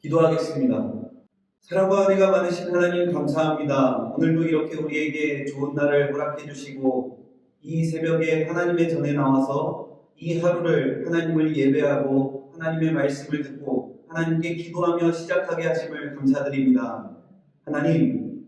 기도하겠습니다. 사랑과 은혜가 많으신 하나님 감사합니다. 오늘도 이렇게 우리에게 좋은 날을 허락해 주시고 이 새벽에 하나님의 전에 나와서 이 하루를 하나님을 예배하고 하나님의 말씀을 듣고 하나님께 기도하며 시작하게 하심을 감사드립니다. 하나님,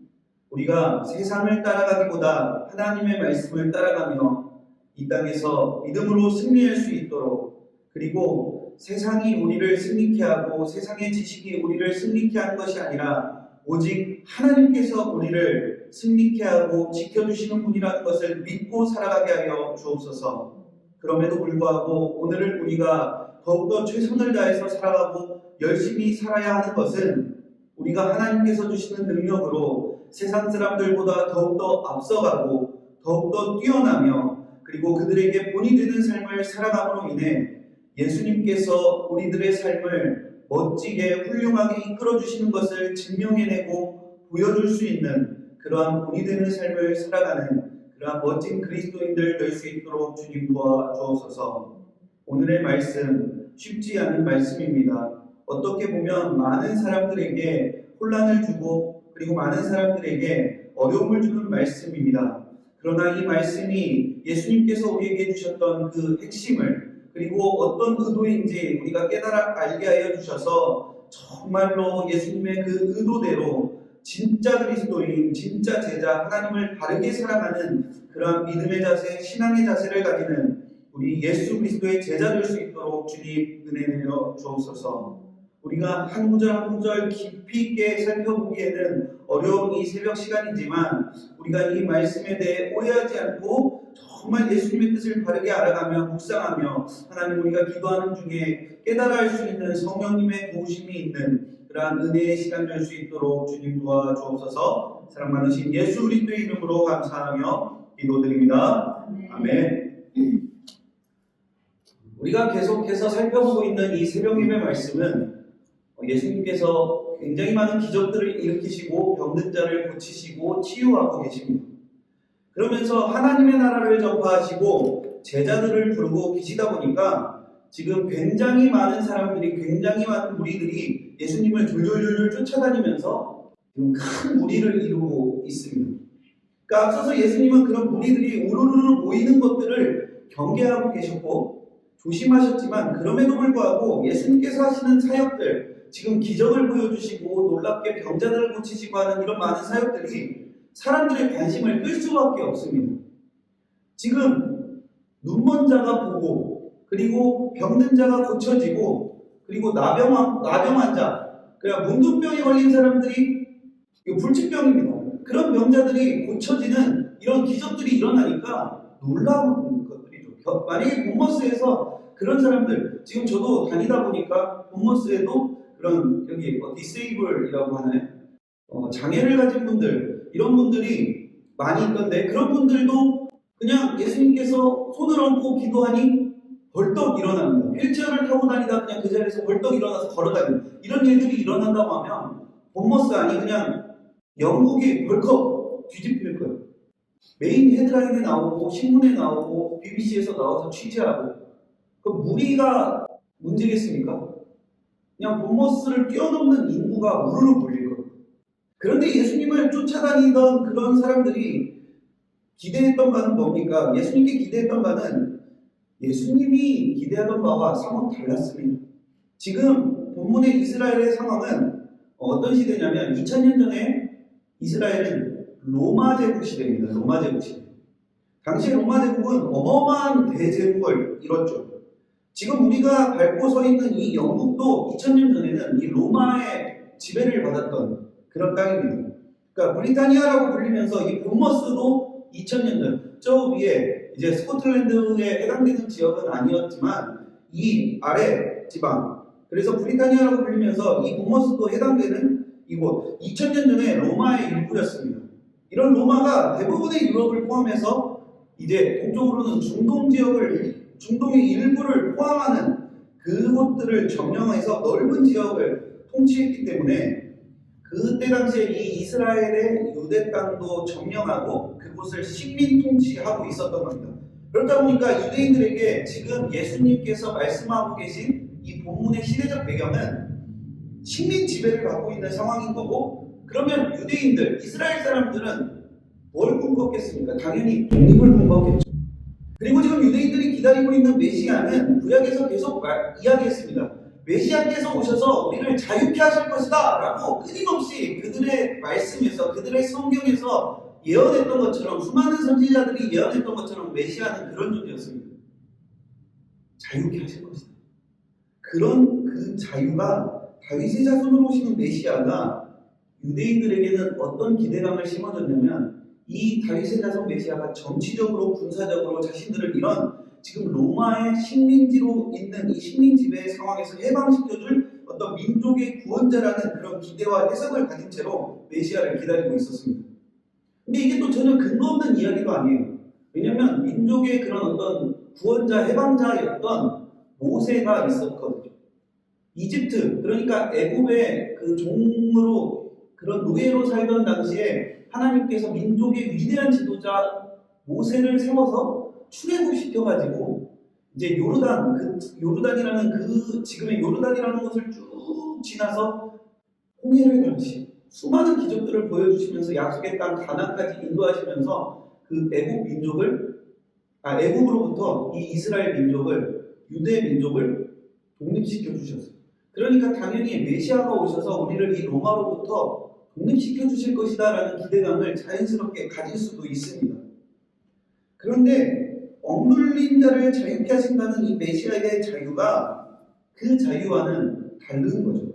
우리가 세상을 따라가기보다 하나님의 말씀을 따라가며 이 땅에서 믿음으로 승리할 수 있도록, 그리고 세상이 우리를 승리케 하고 세상의 지식이 우리를 승리케 하는 것이 아니라 오직 하나님께서 우리를 승리케 하고 지켜주시는 분이라는 것을 믿고 살아가게 하여 주옵소서. 그럼에도 불구하고 오늘을 우리가 더욱더 최선을 다해서 살아가고 열심히 살아야 하는 것은 우리가 하나님께서 주시는 능력으로 세상 사람들보다 더욱더 앞서가고 더욱더 뛰어나며, 그리고 그들에게 본이 되는 삶을 살아감으로 인해 예수님께서 우리들의 삶을 멋지게 훌륭하게 이끌어주시는 것을 증명해내고 보여줄 수 있는 그러한 본이 되는 삶을 살아가는 그러한 멋진 그리스도인들 될 수 있도록 주님 도와주옵소서. 오늘의 말씀 쉽지 않은 말씀입니다. 어떻게 보면 많은 사람들에게 혼란을 주고 그리고 많은 사람들에게 어려움을 주는 말씀입니다. 그러나 이 말씀이 예수님께서 우리에게 주셨던 그 핵심을, 그리고 어떤 의도인지 우리가 깨달아 알게 하여 주셔서 정말로 예수님의 그 의도대로 진짜 그리스도인, 진짜 제자, 하나님을 바르게 사랑하는 그러한 믿음의 자세, 신앙의 자세를 가지는 우리 예수 그리스도의 제자 될 수 있도록 주님 은혜 내려 주옵소서. 우리가 한 구절 한 구절 깊이 있게 살펴보기에는 어려운 이 새벽 시간이지만 우리가 이 말씀에 대해 오해하지 않고 정말 예수님의 뜻을 바르게 알아가며 묵상하며 하나님, 우리가 기도하는 중에 깨달아 할 수 있는 성령님의 도우심이 있는 그러한 은혜의 시간 될 수 있도록 주님 도와주옵소서. 사랑 많으신 예수 그리스도의 이름으로 감사하며 기도드립니다. 아멘. 우리가 계속해서 살펴보고 있는 이 새벽 예배 말씀은 예수님께서 굉장히 많은 기적들을 일으키시고 병든 자를 고치시고 치유하고 계십니다. 그러면서 하나님의 나라를 전파하시고 제자들을 부르고 계시다 보니까 지금 굉장히 많은 사람들이, 굉장히 많은 무리들이 예수님을 졸졸졸 쫓아다니면서 지금 큰 무리를 이루고 있습니다. 그러니까 앞서서 예수님은 그런 무리들이 우르르 모이는 것들을 경계하고 계셨고 조심하셨지만, 그럼에도 불구하고 예수님께서 하시는 사역들, 지금 기적을 보여주시고 놀랍게 병자들을 고치시고 하는 이런 많은 사역들이 사람들의 관심을 끌 수밖에 없습니다. 지금 눈먼 자가 보고, 그리고 병든 자가 고쳐지고, 그리고 나병 환자, 그러니까 문둥병에 걸린 사람들이, 불치병입니다. 그런 병자들이 고쳐지는 이런 기적들이 일어나니까 놀라운 것들이죠. 만약에 본머스에서 그런 사람들, 지금 저도 다니다 보니까 본머스에도 그런 여기 디세이블이라고 하나요? 장애를 가진 분들, 이런 분들이 많이 있던데, 그런 분들도 그냥 예수님께서 손을 얹고 기도하니 벌떡 일어납니다. 휠체어를 타고 다니다 그냥 그 자리에서 벌떡 일어나서 걸어다니는 이런 일들이 일어난다고 하면 본머스 아니 그냥 영국이 벌컥 뒤집힐 거예요. 메인 헤드라인에 나오고 신문에 나오고 BBC에서 나와서 취재하고, 그 무리가 문제겠습니까? 그냥 본머스를 뛰어넘는 인구가 우르르 몰릴 거예요. 그런데 예수님을 쫓아다니던 그런 사람들이 기대했던 바는 뭡니까? 예수님께 기대했던 바는 예수님이 기대하던 바와 상황 달랐습니다. 지금 본문의 이스라엘의 상황은 어떤 시대냐면 2000년 전에 이스라엘은 로마 제국 시대입니다. 로마 제국 시대. 당시 로마 제국은 어마어마한 대제국을 이뤘죠. 지금 우리가 밟고 서 있는 이 영국도 2000년 전에는 이 로마의 지배를 받았던 그런 땅입니다. 그러니까 브리타니아라고 불리면서 이 본머스도 2000년 전, 저 위에 이제 스코틀랜드에 해당되는 지역은 아니었지만 이 아래 지방, 그래서 브리타니아라고 불리면서 이 본머스도 해당되는 이곳, 2000년 전에 로마의 일부였습니다. 이런 로마가 대부분의 유럽을 포함해서 이제 동쪽으로는 중동 지역을, 중동의 일부를 포함하는 그곳들을 점령해서 넓은 지역을 통치했기 때문에 그때 당시에 이 이스라엘의 유대 땅도 점령하고 그곳을 식민 통치하고 있었던 겁니다. 그러다 보니까 유대인들에게 지금 예수님께서 말씀하고 계신 이 본문의 시대적 배경은 식민 지배를 받고 있는 상황인 거고, 그러면 유대인들, 이스라엘 사람들은 뭘 꿈꿨겠습니까? 당연히 독립을 꿈꿨겠죠. 그리고 지금 유대인들이 기다리고 있는 메시아는 구약에서 계속 이야기했습니다. 메시아께서 오셔서 우리를 자유케 하실 것이다 라고 끊임없이 그들의 말씀에서, 그들의 성경에서 예언했던 것처럼, 수많은 선지자들이 예언했던 것처럼 메시아는 그런 존재였습니다. 자유케 하실 것이다. 그런 그 자유가 다윗의 자손으로 오시는 메시아가 유대인들에게는 어떤 기대감을 심어줬냐면, 이 다윗의 자손 메시아가 정치적으로, 군사적으로 자신들을 이런 지금 로마의 식민지로 있는 이 식민지배의 상황에서 해방시켜줄 어떤 민족의 구원자라는 그런 기대와 해석을 가진 채로 메시아를 기다리고 있었습니다. 근데 이게 또 전혀 근거 없는 이야기도 아니에요. 왜냐하면 민족의 그런 어떤 구원자, 해방자였던 모세가 있었거든요. 이집트, 그러니까 애굽의 그 종으로, 그런 노예로 살던 당시에 하나님께서 민족의 위대한 지도자 모세를 세워서 출애굽시켜가지고 이제 요르단이라는 그 지금의 요르단이라는 곳을 쭉 지나서 홍해를 당시 수많은 기적들을 보여주시면서 약속의 땅 가나안까지 인도하시면서 그 애굽으로부터 이 이스라엘 민족을, 유대 민족을 독립시켜 주셨어요. 그러니까 당연히 메시아가 오셔서 우리를 이 로마로부터 독립시켜 주실 것이다 라는 기대감을 자연스럽게 가질 수도 있습니다. 그런데 억눌린 자를 자유케 하신다는 이 메시아의 자유가 그 자유와는 다른 거죠.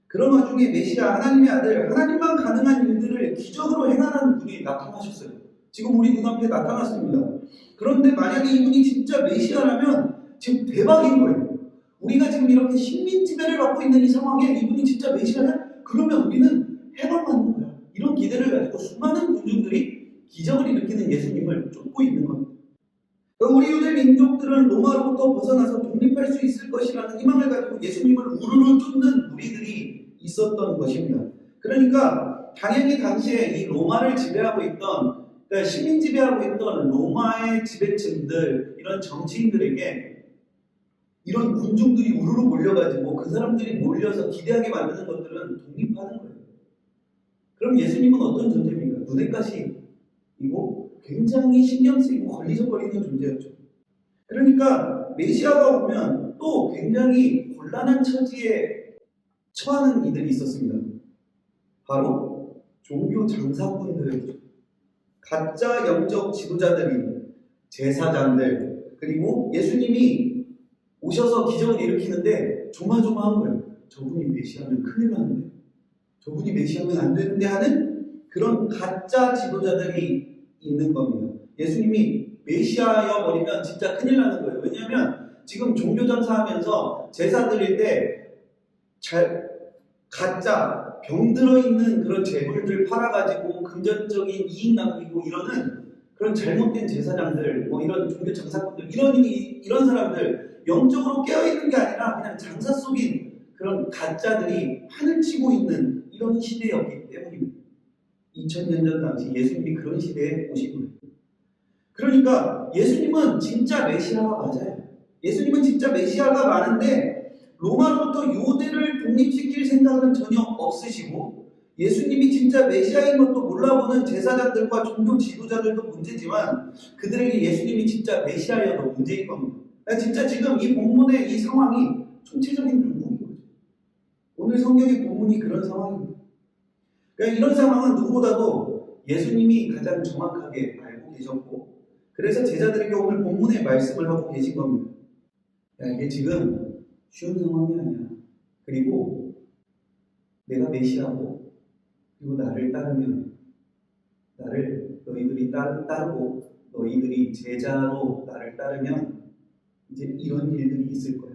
그런 와중에 메시아, 하나님의 아들, 하나님만 가능한 일들을 기적으로 행하는 분이 나타나셨어요. 지금 우리 눈앞에 나타났습니다. 그런데 만약에 이분이 진짜 메시아라면 지금 대박인 거예요. 우리가 지금 이렇게 식민지배를 받고 있는 이 상황에 이분이 진짜 메시아냐? 그러면 우리는 해방받는 거야. 이런 기대를 가지고 수많은 군중들이 기적을 일으키는 예수님을 쫓고 있는 겁니다. 우리 유대 민족들은 로마로부터 벗어나서 독립할 수 있을 것이라는 희망을 가지고 예수님을 우르르 쫓는 무리들이 있었던 것입니다. 그러니까 당연히 당시에 이 로마를 지배하고 있던, 그러니까 식민 지배하고 있던 로마의 지배층들, 이런 정치인들에게 이런 군중들이 우르르 몰려가지고 그 사람들이 몰려서 기대하게 만드는 것들은 독립하는 거예요. 그럼 예수님은 어떤 존재입니까? 눈엣가시이고 굉장히 신경 쓰이고 걸리적거리는 존재였죠. 그러니까 메시아가 오면 또 굉장히 곤란한 처지에 처하는 이들이 있었습니다. 바로 종교 장사꾼들이죠. 가짜 영적 지도자들이, 제사장들, 그리고 예수님이 오셔서 기적을 일으키는데 조마조마한 거예요. 저분이 메시아면 큰일 나는데, 저분이 메시아면 안 되는데 하는 그런 가짜 지도자들이 있는 겁니다. 예수님이 메시아여 버리면 진짜 큰일 나는 거예요. 왜냐하면 지금 종교전사하면서 제사 드릴 때 가짜 병들어 있는 그런 재물들 팔아가지고 금전적인 이익 남기고 이러는 그런 잘못된 제사장들, 이런 종교 장사꾼들, 이런 사람들, 영적으로 깨어있는 게 아니라 그냥 장사 속인 그런 가짜들이 판을 치고 있는 이런 시대였기 때문입니다. 2000년 전 당시 예수님이 그런 시대에 오신 거예요. 그러니까 예수님은 진짜 메시아가 맞아요. 예수님은 진짜 메시아가 많은데 로마로부터 유대를 독립시킬 생각은 전혀 없으시고, 예수님이 진짜 메시아인 것도 몰라보는 제사장들과 종교 지도자들도 문제지만 그들에게 예수님이 진짜 메시아여도 문제인 겁니다. 진짜 지금 이 본문의 이 상황이 총체적인 반복인 거죠. 오늘 성경의 본문이 그런 상황입니다. 그러니까 이런 상황은 누구보다도 예수님이 가장 정확하게 알고 계셨고, 그래서 제자들에게 오늘 본문의 말씀을 하고 계신 겁니다. 이게 지금 쉬운 상황이 아니야. 그리고 내가 메시아고, 그리고 나를 따르면, 나를 너희들이 따르고 너희들이 제자로 나를 따르면 이제 이런 일들이 있을 거야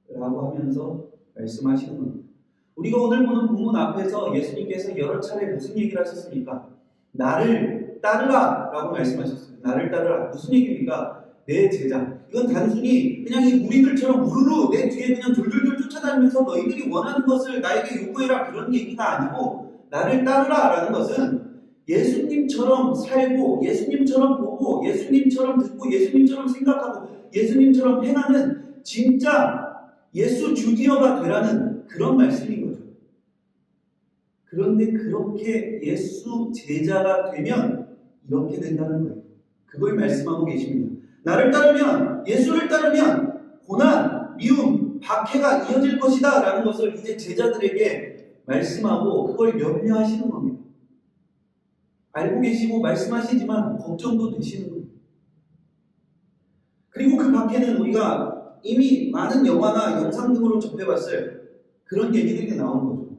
라고 하면서 말씀하시는 겁니다. 우리가 오늘 보는 본문 앞에서 예수님께서 여러 차례 무슨 얘기를 하셨습니까? 나를 따르라 라고 말씀하셨어요. 나를 따르라. 무슨 얘기입니까? 내 제자. 이건 단순히 그냥 이 무리들처럼 우르르 내 뒤에 그냥 졸졸졸 쫓아다니면서 너희들이 원하는 것을 나에게 요구해라 그런 얘기가 아니고, 나를 따르라 라는 것은 예수님처럼 살고, 예수님처럼 보고, 예수님처럼 듣고, 예수님처럼 생각하고, 예수님처럼 행하는 진짜 예수 주니어가 되라는 그런 말씀인 거죠. 그런데 그렇게 예수 제자가 되면 이렇게 된다는 거예요. 그걸 말씀하고 계십니다. 나를 따르면, 예수를 따르면 고난, 미움, 박해가 이어질 것이다 라는 것을 이제 제자들에게 말씀하고 그걸 염려하시는 겁니다. 알고 계시고 말씀하시지만 걱정도 되시는 거예요. 그리고 그 박해는 우리가 이미 많은 영화나 영상 등으로 접해봤어요. 그런 얘기들이 나오는 거죠.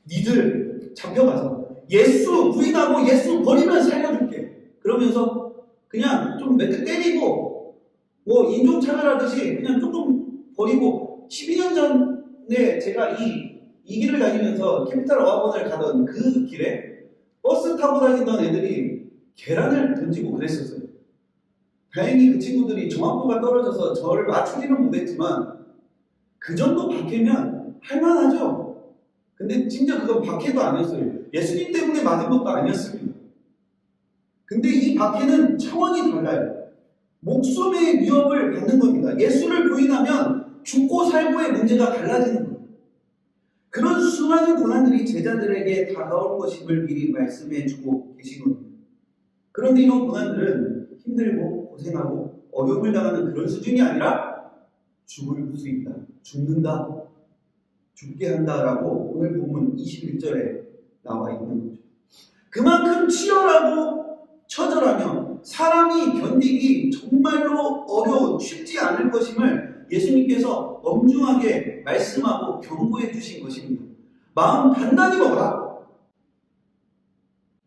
니들 잡혀가서 예수 부인하고 예수 버리면 살려줄게. 그러면서 그냥 좀 몇 대 때리고 뭐 인종차별하듯이 그냥 조금 버리고 12년 전에 제가 이 길을 다니면서 캐피탈 어학원을 가던 그 길에 버스 타고 다니던 애들이 계란을 던지고 그랬었어요. 다행히 그 친구들이 정확도가 떨어져서 저를 맞추지는 못했지만 그 정도 박해면 할만하죠. 근데 진짜 그건 박해도 아니었어요. 예수님 때문에 맞은 것도 아니었습니다. 근데 이 박해는 차원이 달라요. 목숨의 위협을 받는 겁니다. 예수를 부인하면 죽고 살고의 문제가 달라지는 거예요. 그런 수많은 고난들이 제자들에게 다가올 것임을 미리 말씀해 주고 계신 겁니다. 그런데 이런 고난들은 힘들고 고생하고 어려움을 당하는 그런 수준이 아니라 죽을 수 있다, 죽는다, 죽게 한다라고 오늘 본문 21절에 나와 있는 거죠. 그만큼 치열하고 처절하며 사람이 견디기 정말로 어려운 쉽지 않을 것임을 예수님께서 엄중하게 말씀하고 경고해 주신 것입니다. 마음 단단히 먹어라.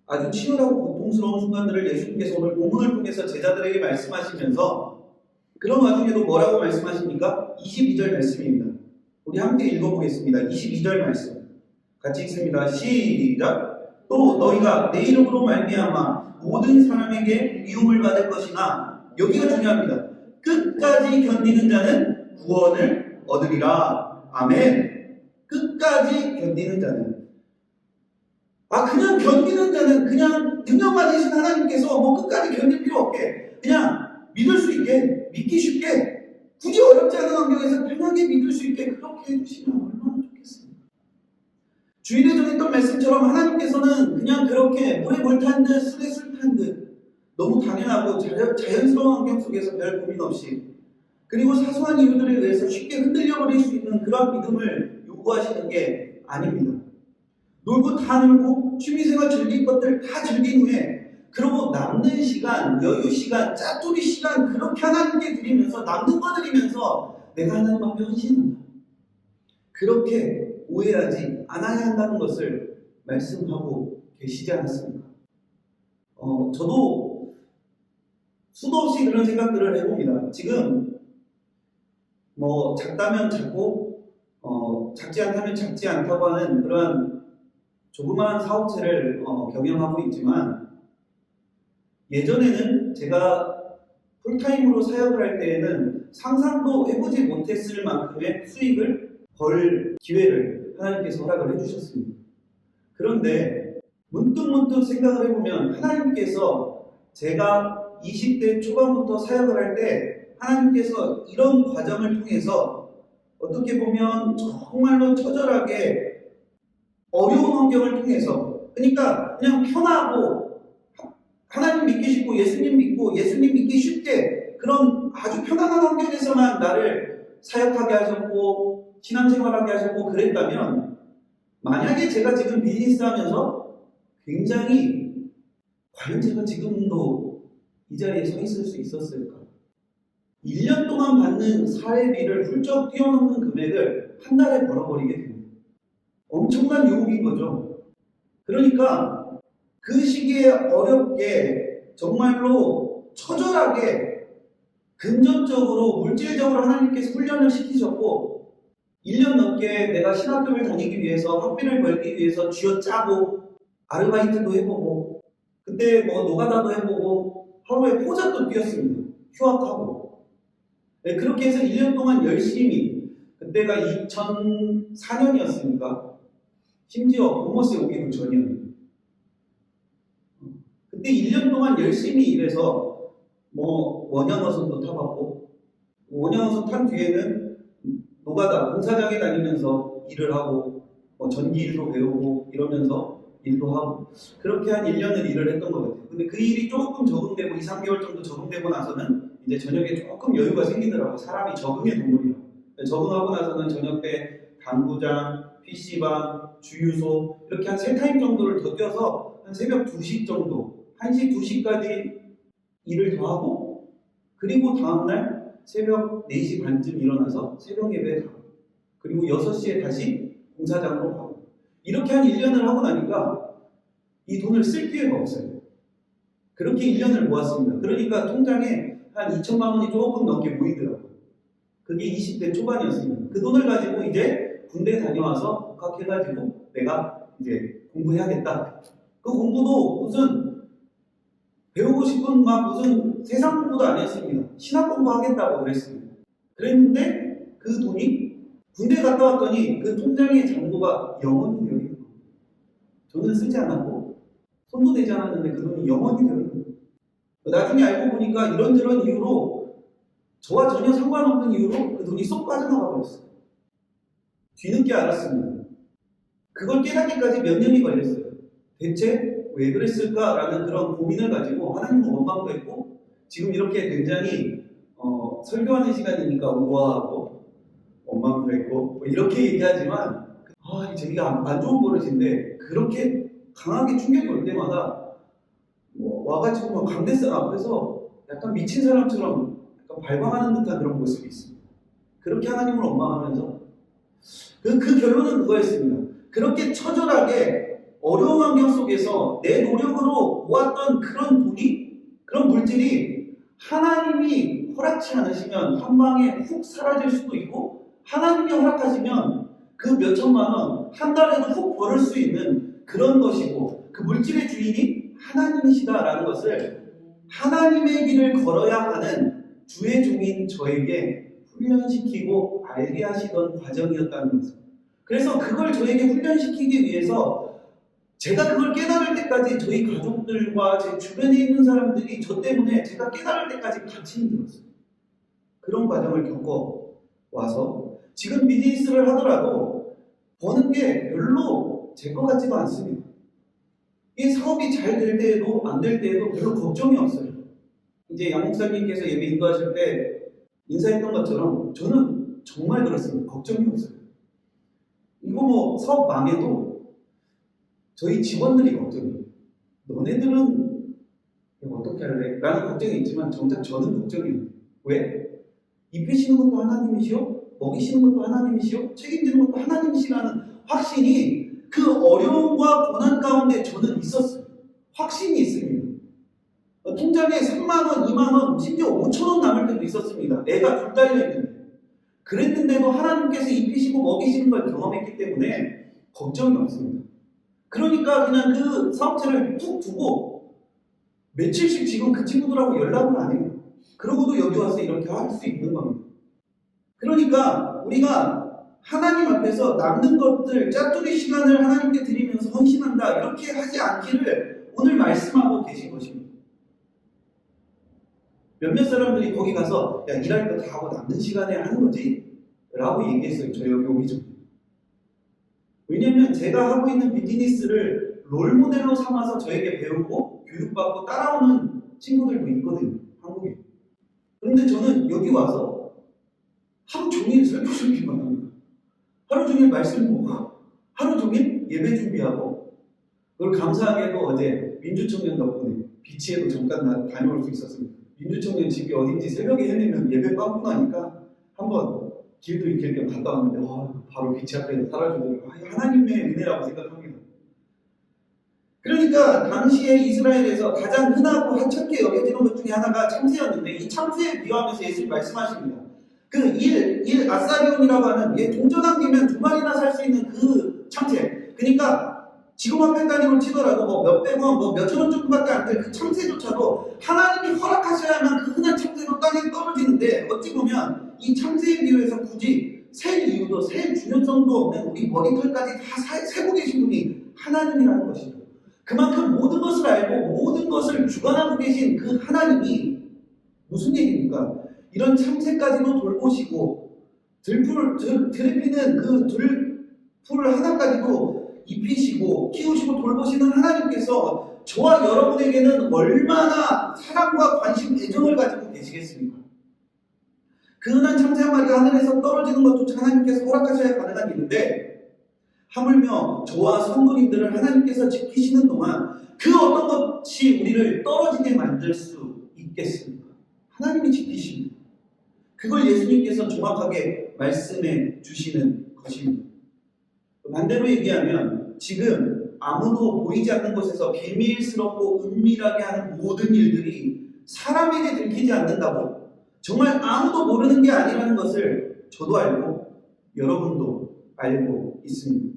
아주 치열하고 고통스러운 순간들을 예수님께서 오늘 본문을 통해서 제자들에게 말씀하시면서 그런 와중에도 뭐라고 말씀하십니까? 22절 말씀입니다. 우리 함께 읽어보겠습니다. 22절 말씀 같이 읽습니다. 시작. 또 너희가 내 이름으로 말미암아 모든 사람에게 미움을 받을 것이나, 여기가 중요합니다. 끝까지 견디는 자는 구원을 얻으리라. 아멘. 끝까지 견디는 자는, 그냥 견디는 자는 그냥 능력 받으신 하나님께서 뭐 끝까지 견딜 필요 없게 그냥 믿을 수 있게, 믿기 쉽게, 굳이 어렵지 않은 환경에서 편하게 믿을 수 있게 그렇게 해주시면 얼마나 좋겠습니까? 주일에 전했던 말씀처럼 하나님께서는 그냥 그렇게 물에 물 탄 듯 술에 술 탄 듯 너무 당연하고 자연스러운 환경 속에서 별 고민 없이, 그리고 사소한 이유들에 의해서 쉽게 흔들려버릴 수 있는 그런 믿음을 요구하시는 게 아닙니다. 놀고 다 놀고 취미생활 즐길 것들 다 즐긴 후에 그리고 남는 시간, 여유 시간, 짜투리 시간 그렇게 하나님께 드리면서 남는 거 드리면서 내가 하나님 앞에 헌신한다. 그렇게 오해하지 않아야 한다는 것을 말씀하고 계시지 않았습니까? 저도 수도 없이 그런 생각들을 해봅니다. 지금 뭐 작다면 작고 작지 않다면 작지 않다고 하는 그런 조그마한 사업체를 경영하고 있지만, 예전에는 제가 풀타임으로 사역을 할 때에는 상상도 해보지 못했을 만큼의 수익을 벌 기회를 하나님께서 허락을 해주셨습니다. 그런데 문득문득 생각을 해보면 하나님께서 제가 20대 초반부터 사역을 할 때 하나님께서 이런 과정을 통해서 어떻게 보면 정말로 처절하게 어려운 환경을 통해서, 그러니까 그냥 편하고 하나님 믿기 쉽고 예수님 믿고 예수님 믿기 쉽게 그런 아주 편안한 환경에서만 나를 사역하게 하셨고 신앙생활하게 하셨고 그랬다면, 만약에 제가 지금 비즈니스 하면서 굉장히 과연 제가 지금도 이 자리에 서 있을 수 있었을까? 1년 동안 받는 사회비를 훌쩍 뛰어넘는 금액을 한 달에 벌어버리게 됩니다. 엄청난 유혹인 거죠. 그러니까 그 시기에 어렵게 정말로 처절하게 금전적으로 물질적으로 하나님께서 훈련을 시키셨고 1년 넘게 내가 신학교를 다니기 위해서 학비를 벌기 위해서 쥐어짜고 아르바이트도 해보고 그때 뭐 노가다도 해보고 하루에 포잡도 뛰었습니다. 휴학하고. 네, 그렇게 해서 1년 동안 열심히, 그때가 2004년이었으니까 심지어 보너스에 오기도 전이었는데 그때 1년 동안 열심히 일해서 뭐 원양어선도 타봤고, 원양어선 탄 뒤에는 노가다 공사장에 다니면서 일을 하고 전기 일도 배우고 이러면서 일도 하고 그렇게 한 1년을 일을 했던 것 같아요. 근데 그 일이 조금 적응되고 2, 3개월 정도 적응되고 나서는 이제 저녁에 조금 여유가 생기더라고요. 사람이 적응의 동물이요. 적응하고 나서는 저녁 때 당구장, PC방, 주유소 이렇게 한 3타임 정도를 더 뛰어서 한 새벽 2시 정도, 1시, 2시까지 일을 더 하고 그리고 다음날 새벽 4시 반쯤 일어나서 새벽 예배에 가고 그리고 6시에 다시 공사장으로 가고 이렇게 한 1년을 하고 나니까 이 돈을 쓸 기회가 없어요. 그렇게 1년을 모았습니다. 그러니까 통장에 한 2천만 원이 조금 넘게 모이더라고요. 그게 20대 초반이었습니다. 그 돈을 가지고 이제 군대 다녀와서 복학해가지고 내가 이제 공부해야겠다. 그 공부도 무슨 배우고 싶은 막 무슨 세상 공부도 안 했습니다. 신학 공부하겠다고 그랬습니다. 그랬는데 그 돈이 군대 갔다 왔더니 그 통장의 잔고가 영원히 되어 있는 겁니다. 저는 쓰지 않았고 손도 대지 않았는데 그 돈이 영원히 되어 있는 겁니다. 나중에 알고 보니까 이런저런 이유로 저와 전혀 상관없는 이유로 그 돈이 쏙 빠져나가 버렸어요. 뒤늦게 알았습니다. 그걸 깨닫기까지 몇 년이 걸렸어요. 대체 왜 그랬을까라는 그런 고민을 가지고 하나님을 원망도 했고 지금 이렇게 굉장히 설교하는 시간이니까 우아하고 원망도 했고 이렇게 얘기하지만 저희가 안 좋은 버릇인데 그렇게 강하게 충격이 올 때마다 와가지고 막 강대상 앞에서 약간 미친 사람처럼 약간 발광하는 듯한 그런 모습이 있습니다. 그렇게 하나님을 원망하면서 그 결론은 그거였습니다. 그렇게 처절하게 어려운 환경 속에서 내 노력으로 모았던 그런 돈이 그런 물질이 하나님이 허락치 않으시면 한 방에 훅 사라질 수도 있고 하나님이 허락하시면 그 몇천만 원 한 달에도 훅 벌을 수 있는 그런 것이고 그 물질의 주인이 하나님이시다라는 것을 하나님의 길을 걸어야 하는 주의 종인 저에게 훈련시키고 알게 하시던 과정이었다는 것을. 그래서 그걸 저에게 훈련시키기 위해서 제가 그걸 깨달을 때까지 저희 가족들과 제 주변에 있는 사람들이 저 때문에 제가 깨달을 때까지 같이 힘들었어요. 그런 과정을 겪어와서 지금 비즈니스를 하더라도 버는 게 별로 제 것 같지가 않습니다. 이 사업이 잘 될 때에도 안 될 때에도 별로 걱정이 없어요. 이제 양 목사님께서 예배 인도하실 때 인사했던 것처럼 저는 정말 그렇습니다. 걱정이 없어요. 이거 사업 망해도 저희 직원들이 걱정이에요. 너네들은 어떻게 할래? 라는 걱정이 있지만 정작 저는 걱정이에요. 왜? 입히시는 것도 하나님이시오? 먹이시는 것도 하나님이시오? 책임지는 것도 하나님이시라는 확신이 그 어려움과 고난 가운데 저는 있었어요. 확신이 있습니다. 통장에 3만원, 2만원, 심지어 5천원 남을 때도 있었습니다. 애가 둘 딸려있는데. 그랬는데도 하나님께서 입히시고 먹이시는 걸 경험했기 때문에 걱정이 없습니다. 그러니까 그냥 그 사업체를 툭 두고 며칠씩 지금 그 친구들하고 연락을 안 해요. 그러고도 여기 와서 이렇게 할 수 있는 겁니다. 그러니까 우리가 하나님 앞에서 남는 것들, 짜투리 시간을 하나님께 드리면서 헌신한다 이렇게 하지 않기를 오늘 말씀하고 계신 것입니다. 몇몇 사람들이 거기 가서 야 일할 거 다 하고 남는 시간에 하는 거지? 라고 얘기했어요. 저 여기 오기 전에. 왜냐면 제가 하고 있는 비즈니스를 롤모델로 삼아서 저에게 배우고 교육받고 따라오는 친구들도 있거든요. 한국에. 그런데 저는 여기 와서 하루 종일 설교 준비만 합니다. 하루 종일 말씀 보고 하루 종일 예배 준비하고 그걸 감사하게도 어제 민주청년 덕분에 비치에도 잠깐 다녀올 수 있었습니다. 민주청년 집이 어딘지 새벽에 헤매면 예배 빠고 나니까 한번 길도 이렇게 갔다 왔는데 바로 비치 앞에 살아주더라고요. 하나님의 은혜라고 생각합니다. 그러니까 당시에 이스라엘에서 가장 흔하고 하찮게 여겨지는 것 중에 하나가 참새였는데 이 참새에 비유하면서 예수님이 말씀하십니다. 그 아사리온이라고 하는 동전한 개면 2마리나 살 수 있는 그 참새. 그러니까 지금 앞에 단위로 치더라도 몇백원, 몇천원 정도밖에 안 될 그 참새조차도 하나님이 허락하셔야만 그 흔한 참새도 땅에 떨어지는데 어찌 보면 이 참새에 비유해서 굳이 셀 이유도 셀 중요성도 없는 우리 머리털까지 다 세고 계신 분이 하나님이라는 것이죠. 그만큼 모든 것을 알고 모든 것을 주관하고 계신 그 하나님이 무슨 얘기입니까? 이런 참새까지도 돌보시고 들피는 그 풀을 하나까지도 입히시고 키우시고 돌보시는 하나님께서 저와 여러분에게는 얼마나 사랑과 관심, 애정을 가지고 계시겠습니까? 그 흔한 참새 한 마리가 하늘에서 떨어지는 것조차 하나님께서 허락하셔야 가능한 일인데 하물며 저와 성도님들을 하나님께서 지키시는 동안 그 어떤 것이 우리를 떨어지게 만들 수 있겠습니까? 하나님이 지키십니다. 그걸 예수님께서 정확하게 말씀해 주시는 것입니다. 반대로 얘기하면 지금 아무도 보이지 않는 곳에서 비밀스럽고 은밀하게 하는 모든 일들이 사람에게 들키지 않는다고 정말 아무도 모르는 게 아니라는 것을 저도 알고 여러분도 알고 있습니다.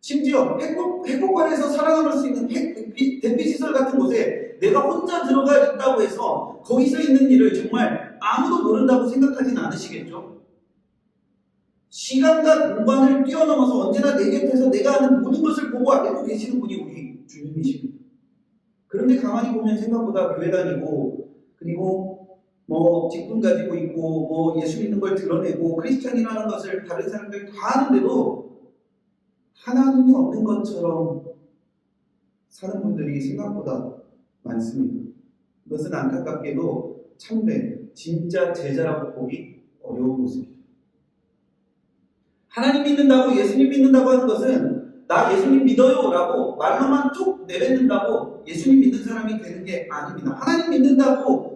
심지어 핵폭발에서 살아남을 수 있는 대피시설 같은 곳에 내가 혼자 들어가 있다고 해서 거기서 있는 일을 정말 아무도 모른다고 생각하진 않으시겠죠? 시간과 공간을 뛰어넘어서 언제나 내 곁에서 내가 하는 모든 것을 보고 알고 계시는 분이 우리 주님이십니다. 그런데 가만히 보면 생각보다 교회 다니고 그리고 직분 가지고 있고 예수 믿는 걸 드러내고 크리스찬이라는 것을 다른 사람들 다 하는데도 하나님이 없는 것처럼 사는 분들이 생각보다 많습니다. 이것은 안타깝게도 참된 진짜 제자라고 보기 어려운 모습입니다. 하나님 믿는다고 예수님 믿는다고 하는 것은 나 예수님 믿어요 라고 말로만 툭 내뱉는다고 예수님 믿는 사람이 되는 게 아닙니다. 하나님 믿는다고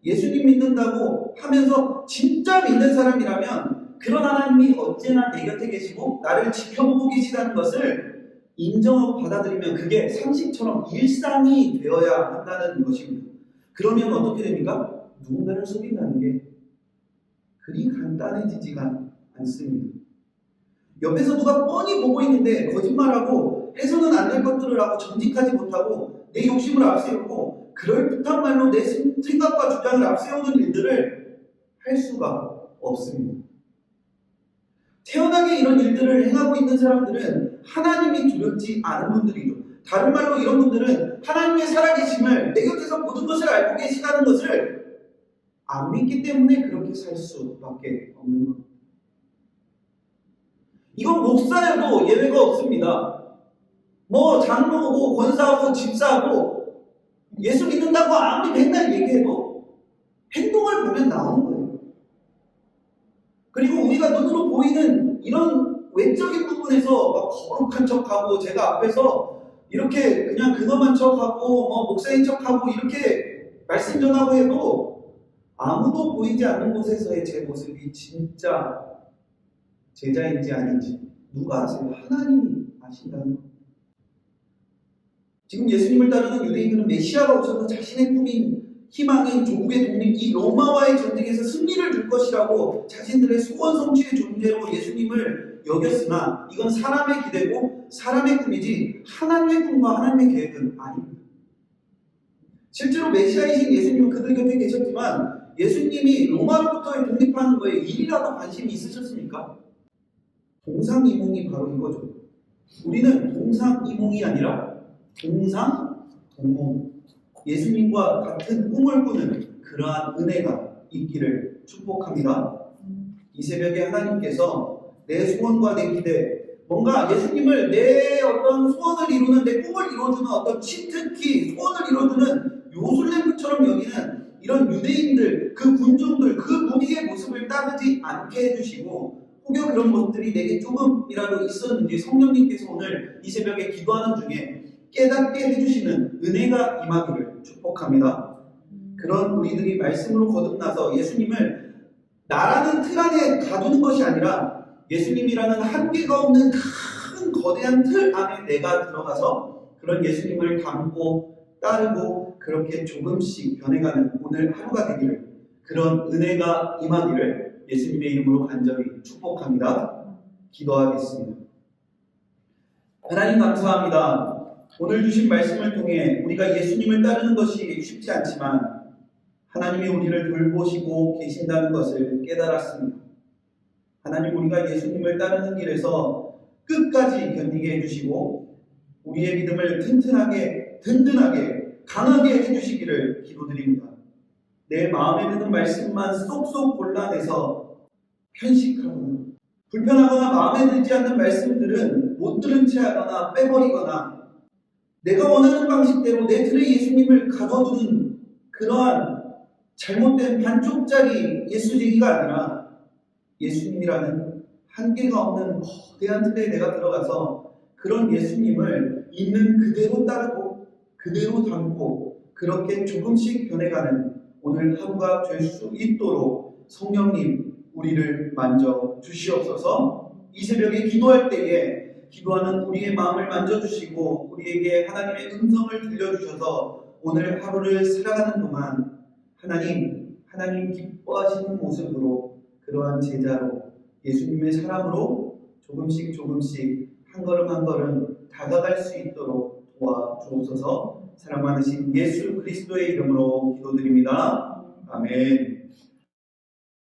예수님 믿는다고 하면서 진짜 믿는 사람이라면 그런 하나님이 언제나 내 곁에 계시고 나를 지켜보고 계시다는 것을 인정하고 받아들이면 그게 상식처럼 일상이 되어야 한다는 것입니다. 그러면 어떻게 됩니까? 누군가를 속인다는 게 그리 간단해지지가 않습니다. 옆에서 누가 뻔히 보고 있는데 거짓말하고 해서는 안 될 것들을 하고 정직하지 못하고 내 욕심을 앞세우고 그럴듯한 말로 내 생각과 주장을 앞세우는 일들을 할 수가 없습니다. 태연하게 이런 일들을 행하고 있는 사람들은 하나님이 두렵지 않은 분들이죠. 다른 말로 이런 분들은 하나님의 살아계심을 내 곁에서 모든 것을 알고 계시다는 것을 안 믿기 때문에 그렇게 살 수밖에 없는 겁니다. 이건 목사여도 예외가 없습니다. 장로고 권사하고 집사하고 예수 믿는다고 아무리 맨날 얘기해도 행동을 보면 나오는 거예요. 그리고 우리가 눈으로 보이는 이런 외적인 부분에서 막 거룩한 척하고 제가 앞에서 이렇게 그냥 근엄한 척하고 목사인 척하고 이렇게 말씀 전하고 해도 아무도 보이지 않는 곳에서의 제 모습이 진짜 제자인지 아닌지 누가 아세요? 하나님이 아신다는 겁니다. 지금 예수님을 따르는 유대인들은 메시아가 오셔서 자신의 꿈인 희망인 조국의 독립 이 로마와의 전쟁에서 승리를 줄 것이라고 자신들의 소원 성취의 존재로 예수님을 여겼으나 이건 사람의 기대고 사람의 꿈이지 하나님의 꿈과 하나님의 계획은 아닙니다. 실제로 메시아이신 예수님은 그들 곁에 계셨지만 예수님이 로마로부터 독립하는 거에 일이라도 관심이 있으셨습니까? 동상이몽이 바로 이거죠. 우리는 동상이몽이 아니라 동상동몽. 예수님과 같은 꿈을 꾸는 그러한 은혜가 있기를 축복합니다. 이 새벽에 하나님께서 내 소원과 내 기대, 뭔가 예수님을 내 어떤 소원을 이루는 내 꿈을 이루어주는 어떤 치트키, 소원을 이루어주는 요술램프처럼 여기는 이런 유대인들, 그 군중들, 그 무리의 모습을 따르지 않게 해주시고 혹여 그런 것들이 내게 조금이라도 있었는지 성령님께서 오늘 이 새벽에 기도하는 중에 깨닫게 해주시는 은혜가 임하기를 축복합니다. 그런 우리들이 말씀으로 거듭나서 예수님을 나라는 틀 안에 가두는 것이 아니라 예수님이라는 한계가 없는 큰 거대한 틀 안에 내가 들어가서 그런 예수님을 닮고 따르고 그렇게 조금씩 변해가는 오늘 하루가 되기를 그런 은혜가 임하기를 예수님의 이름으로 간절히 축복합니다. 기도하겠습니다. 하나님 감사합니다. 오늘 주신 말씀을 통해 우리가 예수님을 따르는 것이 쉽지 않지만 하나님이 우리를 돌보시고 계신다는 것을 깨달았습니다. 하나님 우리가 예수님을 따르는 길에서 끝까지 견디게 해주시고 우리의 믿음을 튼튼하게 든든하게 강하게 해주시기를 기도드립니다. 내 마음에 드는 말씀만 쏙쏙 골라내서 편식하거나 불편하거나 마음에 들지 않는 말씀들은 못 들은 채 하거나 빼버리거나 내가 원하는 방식대로 내 틀에 예수님을 가둬두는 그러한 잘못된 반쪽짜리 예수쟁이가 아니라 예수님이라는 한계가 없는 거대한 틀에 내가 들어가서 그런 예수님을 있는 그대로 따르고 그대로 담고 그렇게 조금씩 변해가는 오늘 하루가 될 수 있도록 성령님 우리를 만져 주시옵소서. 이 새벽에 기도할 때에 기도하는 우리의 마음을 만져주시고 우리에게 하나님의 음성을 들려주셔서 오늘 하루를 살아가는 동안 하나님 기뻐하시는 모습으로 그러한 제자로 예수님의 사람으로 조금씩 한 걸음 한 걸음 다가갈 수 있도록 도와주옵소서. 사랑 많으신 예수 그리스도의 이름으로 기도드립니다. 아멘.